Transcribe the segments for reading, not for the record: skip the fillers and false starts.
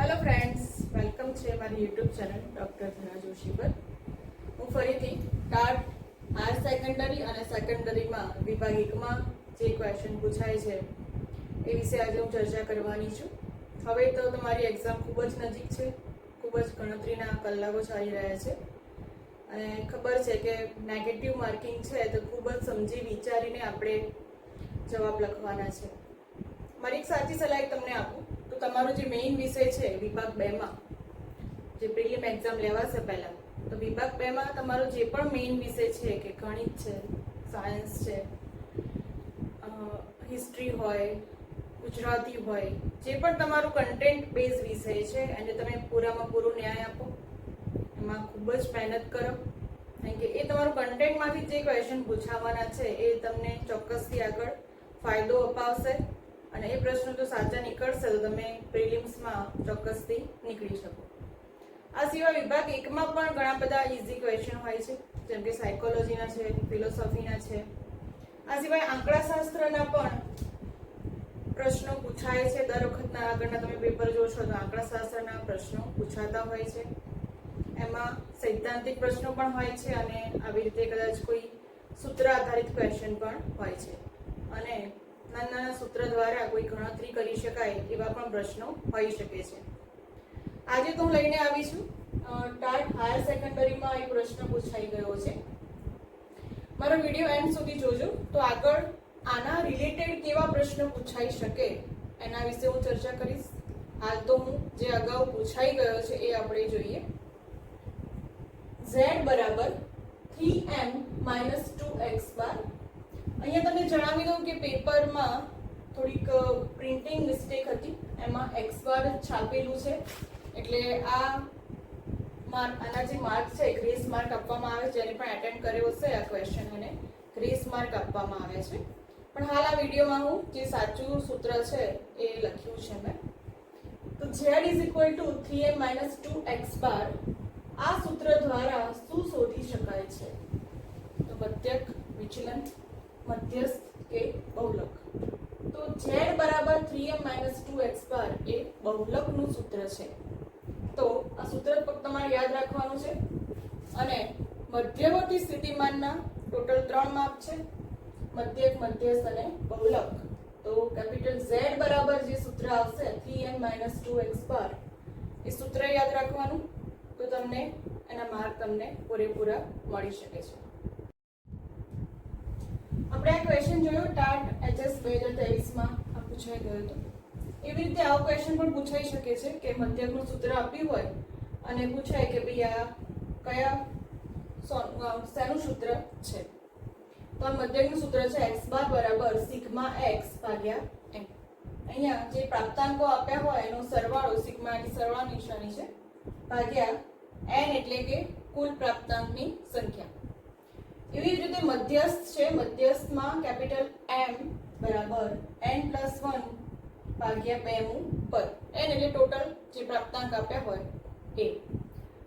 Hello friends, welcome છે મારી YouTube channel doctor Dhana Joshi પર. હું ફરીથી ટાટ હાયર સેકન્ડરી અને સેકન્ડરીમાં વિભાગ 1માં જે ક્વેશ્ચન પૂછાય છે એ વિશે આજે હું ચર્ચા કરવાની છું. હવે તો તમારી એક્ઝામ ખૂબ જ નજીક છે, ખૂબ જ ગણતરીના કલાકો ચાલી રહ્યા છે અને ખબર છે કે નેગેટિવ માર્કિંગ છે તો ખૂબ જ સમજી વિચારીને આપણે જવાબ લખવાના છે. મારી એક સાચી સલાહ તમને આપું તો તમારો જે મેઇન વિષય છે વિભાગ 2માં જે પ્રિલિમ એક્ઝામ લેવાશે પહેલા, તો વિભાગ 2માં તમારો જે પણ મેઇન વિષય છે કે ગણિત છે, સાયન્સ છે, હિસ્ટ્રી હોય, ગુજરાતી હોય, જે પણ તમારું કન્ટેન્ટ બેઝ વિષય છે એને તમે પૂરામાં પૂરો ન્યાય આપો, એમાં ખૂબ જ મહેનત કરો, કારણ કે એ તમારું કન્ટેન્ટમાંથી જે ક્વેશ્ચન પૂછાવાના છે એ તમને ચોક્કસથી આગળ ફાયદો અપાવશે અને એ પ્રશ્નો જો સાચા નીકળશે તો તમે પ્રિલિમ્સમાં ચોક્કસથી નીકળી શકો. આ સિવાય વિભાગ 1માં પણ ઘણા બધા ઇઝી ક્વેશ્ચન હોય છે, જેમ કે સાયકોલોજીના છે, ફિલોસોફીના છે. આ સિવાય આંકડાશાસ્ત્રના પણ પ્રશ્નો પૂછાય છે. દર વખતના આગળના તમે પેપર જોશો તો આંકડાશાસ્ત્રના પ્રશ્નો પૂછાતા હોય છે. એમાં સૈદ્ધાંતિક પ્રશ્નો પણ હોય છે અને આવી રીતે કદાચ કોઈ સૂત્ર આધારિત ક્વેશ્ચન પણ હોય છે અને નાના નાના સૂત્ર દ્વારા કોઈ ગણતરી કરી શકાય એવા પણ પ્રશ્નો હોઈ શકે છે. આજે તો હું લઈને આવી છું ટાટ હાયર સેકન્ડરીમાં એક પ્રશ્ન પૂછાઈ ગયો છે. મારો વિડીયો એન્ડ સુધી જોજો તો આગળ આના રિલેટેડ કેવા પ્રશ્નો પૂછાઈ શકે એના વિશે હું ચર્ચા કરીશ. હાલ તો હું જે અગાઉ પૂછાઈ ગયો છે એ આપણે જોઈએ. z બરાબર 3m - 2x બાર. અહીંયા તમને જણાવી દઉં કે પેપરમાં થોડીક પ્રિન્ટિંગ મિસ્ટેક હતી, એમાં x બાર છાપેલું છે એટલે આના જે માર્ક છે ગ્રેસ માર્ક આપવામાં આવે છે. જેને પણ એટેન્ડ કર્યો હશે આ ક્વેશ્ચન એને ગ્રેસ માર્ક આપવામાં આવે છે. પણ હાલ આ વિડીયોમાં હું જે સાચું સૂત્ર છે એ લખ્યું છે મેં. તો z = 3m - 2x બાર આ સૂત્ર દ્વારા શું શોધી શકાય છે? તો મધ્યક, વિચલન, મધ્યસ્થ કે બહુલક. તો z બરાબર 3m - 2x બાર એ બહુલકનું સૂત્ર છે. તો આ સૂત્ર ફક્ત તમારે યાદ રાખવાનું છે અને મધ્યવર્તી સ્થિતિમાનના ટોટલ 3 માપ છે: મધ્યક, મધ્યસ્થ અને બહુલક. તો કેપિટલ Z બરાબર જે સૂત્ર આવશે 3m - 2x બાર એ સૂત્ર યાદ રાખવાનું, તો તમને એના માર્ક તમને પૂરેપૂરા મળી શકે છે. આપણે આ ક્વેશ્ચન જોયો ટાટ HS 2023માં આ પૂછાઈ ગયો હતો. એવી રીતે આવો ક્વેશ્ચન પણ પૂછાઈ શકે છે કે મધ્યકનું સૂત્ર આપ્યું હોય અને પૂછાય કે ભાઈ આ કયા શેનું સૂત્ર છે. તો આ મધ્યકનું સૂત્ર છે x બાર બરાબર સિગ્મા x ભાગ્યા n. અહીંયા જે પ્રાપ્તાંકો આપ્યા હોય એનો સરવાળો, સિગ્મા ની સરવાળો નિશાની છે, ભાગ્યા n એટલે કે કુલ પ્રાપ્તાંકની સંખ્યા. એવી જ રીતે મધ્યસ્થ છે, મધ્યસ્થમાં કેપિટલ M બરાબર n+1 ભાગ્યા 2 મું પદ. n એટલે ટોટલ જે પ્રાપ્તાંક આપ્યા હોય એ.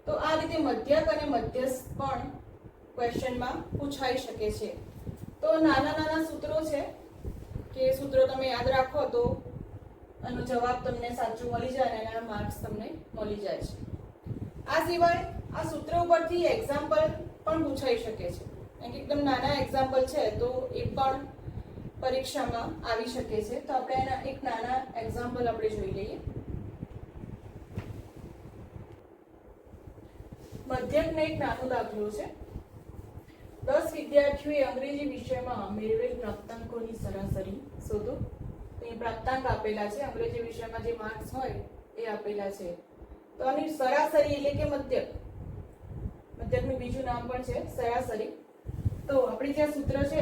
તો આ રીતે મધ્યક અને મધ્યસ્થ પણ ક્વેશ્ચનમાં પૂછાઈ શકે છે. તો નાના નાના સૂત્રો છે કે સૂત્રો તમે યાદ રાખો તો આનો જવાબ તમને સાચું મળી જાય અને એના માર્ક્સ તમને મળી જાય છે. આ સિવાય આ સૂત્રો ઉપરથી એક્ઝામ્પલ પણ પૂછાઈ શકે છે. એકદમ નાના એક્ઝામ્પલ છે તો એ પણ પરીક્ષામાં આવી શકે છે. તો આપણે એના એક નાના એક્ઝામ્પલ આપણે જોઈ લઈએ. મધ્યકનો એક નાનો દાખલો છે. 10 વિદ્યાર્થીઓએ અંગ્રેજી વિષયમાં મેળવેલ પ્રાપ્તાંકોની સરાસરી શોધો. તો એ પ્રાપ્તાંક આપેલા છે, અંગ્રેજી વિષયમાં જે માર્ક્સ હોય એ આપેલા છે. તો આની સરાસરી એટલે કે મધ્યક. મધ્યકનું બીજું નામ પણ છે સરાસરી. તો આપણી જે સૂત્ર છે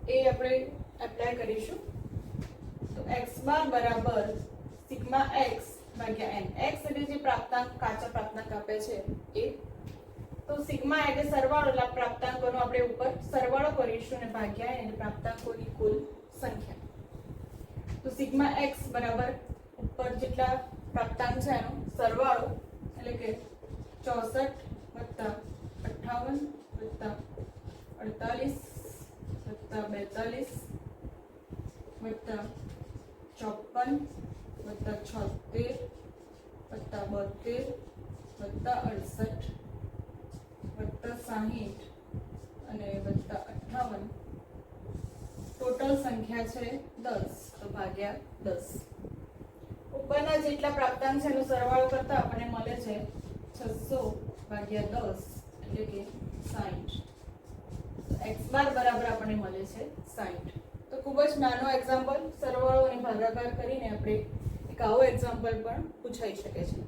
એ આપણે એપ્લાય કરીશું. તો x બાર બરાબર સિગ્મા x ભાગ્યા n. x એટલે જે પ્રાપ્તાંક, કાચા પ્રાપ્તાંક આપે છે એ. તો સિગ્મા એટલે સરવાળો, એટલે પ્રાપ્તાંકોનો આપણે ઉપર સરવાળો કરીશું અને ભાગ્યા n એટલે પ્રાપ્તાંકોની કુલ સંખ્યા. તો સિગ્મા x બરાબર ઉપર જેટલા પ્રાપ્તાંક છે એનો સરવાળો એટલે કે 64 + 58 + 48 + 42 + 54 + 76 વત્તા 72 વત્તા 68 વત્તા 60 અને વત્તા 58 ટોટલ સંખ્યા છે 10, તો ભાગ્યા 10. ઉપરના જેટલા પ્રાપ્તાંક છે એનો સરવાળો કરતા આપણને મળે છે 600 ભાગ્યા 10 એટલે કે 60. x બાર બરાબર આપણને મળે છે 60. તો ખૂબ જ નાનો એક્ઝામ્પલ, સરવાળો અને ભાગાકાર કરીને આપણે એક આવો એક્ઝામ્પલ પણ પૂછાઈ શકે છે.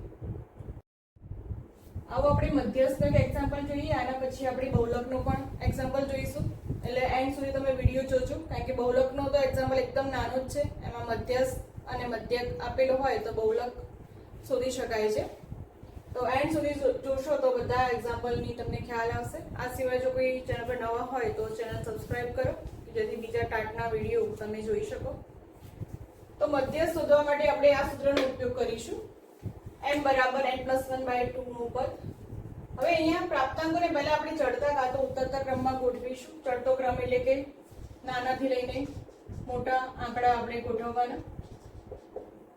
આવો આપણે મધ્યસ્થ એક એક્ઝામ્પલ જોઈએ, આના પછી આપણે બહુલકનો પણ એક્ઝામ્પલ જોઈશું. એટલે એન્ડ સુધી તમે વિડીયો જોજો, કારણ કે બહુલકનો તો એક્ઝામ્પલ એકદમ નાનો જ છે. એમાં મધ્યસ્થ અને મધ્યક આપેલો હોય તો બહુલક શોધી શકાય છે. તો એન્ડ સુધી જોશો તો બધા એક્ઝામ્પલની તમને ખ્યાલ આવશે. આ સિવાય જો કોઈ ચેનલ પર નવા હોય તો ચેનલ સબસ્ક્રાઇબ કરો, જેથી બીજા ટાટના વિડીયો તમે જોઈ શકો. તો મધ્યસ્થ શોધવા માટે આપણે આ સૂત્રનો ઉપયોગ કરીશું, m બરાબર n+1/2 નું પદ. હવે અહીંયા પ્રાપ્તાંકોને પહેલા આપણે ચડતા કાં તો ઉતરતા ક્રમમાં ગોઠવીશું. ચડતો ક્રમ એટલે કે નાનાથી લઈને મોટા આંકડા આપણે ગોઠવવાના.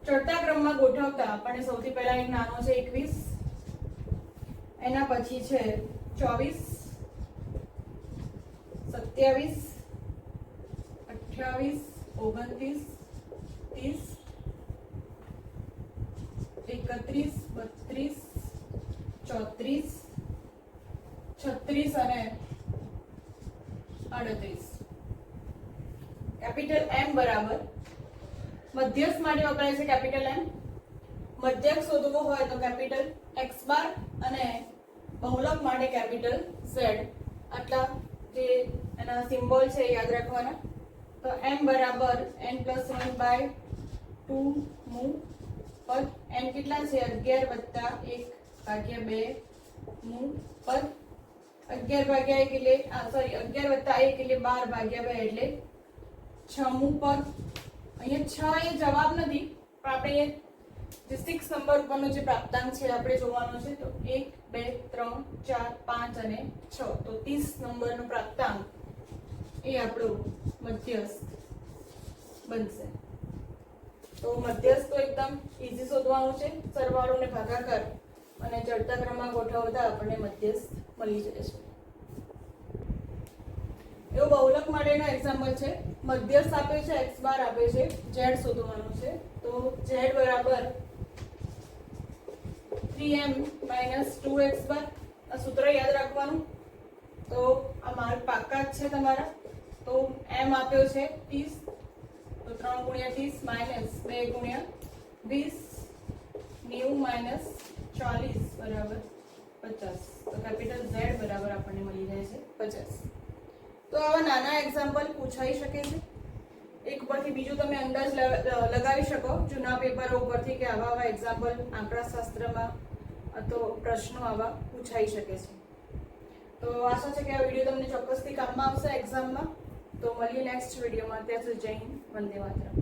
ચડતા ક્રમમાં ગોઠવતા આપણને સૌથી પહેલા એક નાનો છે 21, એના પછી છે 24, 27, 28, 29, 30, 31, 32, 34, 36 અને 38. કેપિટલ M બરાબર મધ્યસ્થ માટે વપરાય છે કેપિટલ M. મધ્યક શોધવો હોય તો કેપિટલ X બાર અને બહુલક માટે કેપિટલ Z. આટલા જે એના સિમ્બોલ છે યાદ રાખવાના. તો m બરાબર n+1/2 નું પદ. n કેટલા છે 11 + 1 ભાગ્યા 2 નું પદ. 11 ભાગ્યા 1 એટલે 11 + 1 એટલે 12 ભાગ્યા 2 એટલે 6 મું પદ. અહીંયા 6 એ જવાબ નથી, પણ આપણે જે 6 નંબર ઉપરનો જે પ્રાપ્તાંક છે આપણે જોવાનો છે. તો 1 2 3 4 5 અને 6, તો 30 નંબરનો પ્રાપ્તાંક એ આપણો મધ્યસ્થ બનશે. તો મધ્યસ્થ તો એકદમ ઈઝી શોધવાનું છે. સરવાળો અને ભાગાકાર અને ચડતા ક્રમમાં ગોઠવતા આપણને મધ્યસ્થ મળી જાય છે. એવો બહુલક માટેનો એક્ઝામ્પલ છે. મધ્યસ્થ આપે છે, x બાર આપે છે, z શોધવાનું છે. તો z બરાબર 3m - 2x બાર. આ સૂત્ર યાદ રાખવાનું. તો આ માર્ક પાક્કા જ છે તમારા. તો m આપ્યો છે 30, તો 3 × 30 - 2 × 20, 90 - 40 બરાબર 50. તો કેપિટલ Z બરાબર આપણને મળી જાય છે 50. તો આવા નાના એક્ઝામ્પલ પૂછાઈ શકે છે. એક પરથી બીજું તમે અંદાજ લગાવી શકો જૂના પેપરો ઉપરથી કે આવા એક્ઝામ્પલ આંકડાશાસ્ત્રમાં તો પ્રશ્નો આવા પૂછાઈ શકે છે. તો આશા છે કે આ વિડીયો તમને ચોક્કસથી કામમાં આવશે એક્ઝામમાં. તો મળીએ નેક્સ્ટ વિડીયોમાં. ત્યાં સુધી જય હિન્દ, વંદે માતરમ.